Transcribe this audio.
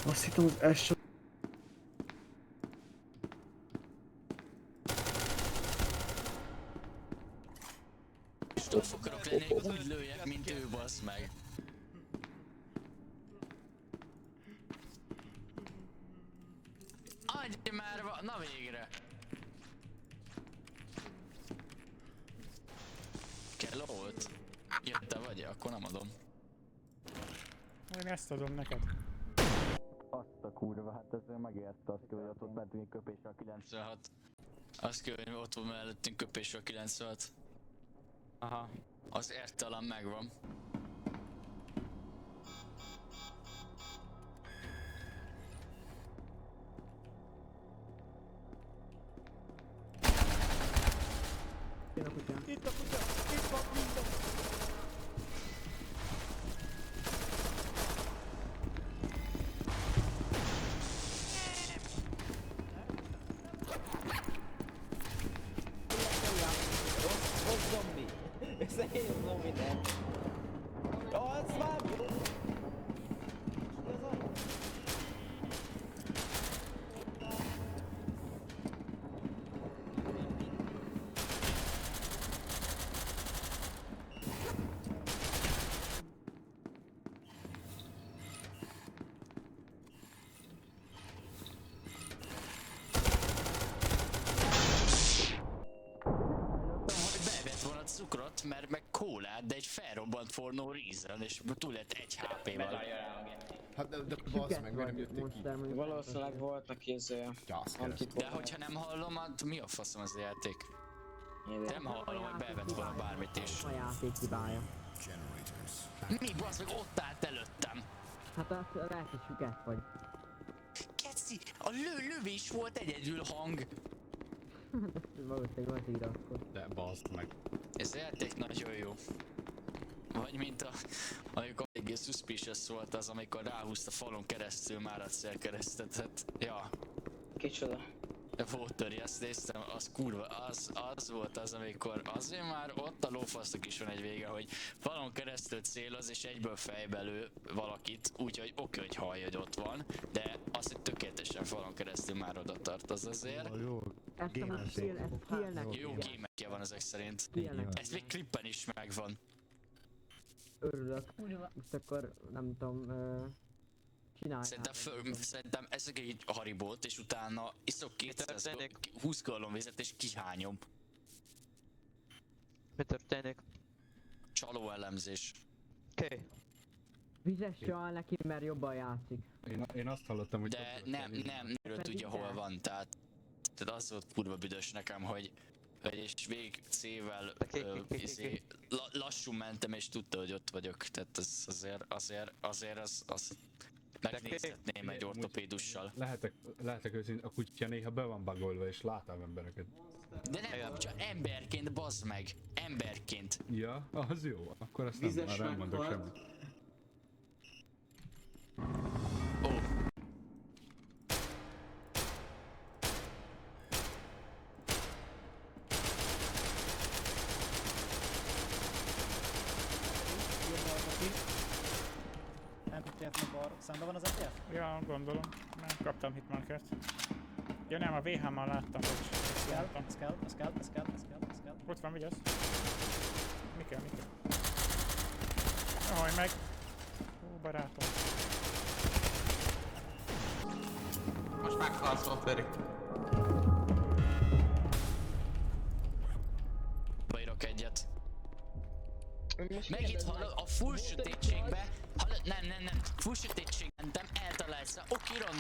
Azt hittem, hogy ez csak... Stoff akarok lenni, úgy lőjek, mint ő, bassz meg. Adj már, na végre! Kell volt? Jöttem vagy? Akkor nem adom. Én ezt adom neked. Azt a kurva, hát ez megérte, azt kell, hogy ott mentünk köpésre a 96. Azt kell, hogy ott volt mellettünk köpésre a 96. Aha. Az R talán megvan. Itt a kutya. Itt a kutya! Itt van minden! Rossz zombi! Összeér zombi, nem! Ja, ez már! Bevett volna cukrot, mert meg kólát, de egy felrobbant for no reason, és túl lett 1 HP-val. Hát de bassz meg, miért nem jötték ki? Valószínűleg volt, aki De hogyha nem hallom, hát mi a faszom az a játék? Nem hallom, hogy bevett volna bármit is. A játék hibája. Mi basz meg ott állt előttem? Hát azt lehet, hogy süket vagy. Keci, a lövés volt egyedül hang. Valószínűleg volt írva akkor. De bassz meg. Ez a játék nagyon jó. Vagy mint amikor eléggé suspicious volt az, amikor ráhúzta falon keresztül már a célkeresztetet. Ja, Kicsoda. de Watery, azt néztem, az kurva, az volt az, amikor azért már ott a lófasznak is van egy vége, hogy falon keresztül céloz és egyből fejbe lő valakit, úgyhogy oké, hogy hallja, hogy ott van, de az, hogy tökéletesen falon keresztül már oda tart, az azért. Jó, Ezt amúgy skillnek. Jó gémekje van ezek szerint. Skillnek. Ez még klippen is megvan. Örülök. Most akkor nem tudom, csinálj. Szerintem ezek egy haribót, és utána iszok 20 gallon vizet és kihányom. Mi történik? Csaló elemzés. Oké. Vizes csal neki, mert jobban játszik. Én azt hallottam, hogy... De nem erről tudja hol van, tehát az volt kurva büdös nekem, hogy és végig C-vel lassú mentem és tudta, hogy ott vagyok, tehát ez azért az megnézhetném egy ortopédussal. Lehetek őszintén, a kutya néha be van bugolva és látom embereket. De nem, csak emberként, bazd meg! Emberként! Ja, az jó, akkor azt nem mondok semmit. Ó. MTF-nek bar szemben van az MTF? Ja, gondolom. Nem kaptam hitmarkert. Ja nem, a VH-mal láttam, hogy Ez kell. ott van, vigyázz. Mi kell? Jaj, meg! Ó, barátom. Most meghalsz, Feri. Beírok egyet. Megint hallod, a full sötétségbe, hallod, nem, full sötétség mentem, eltalálsz, oké, random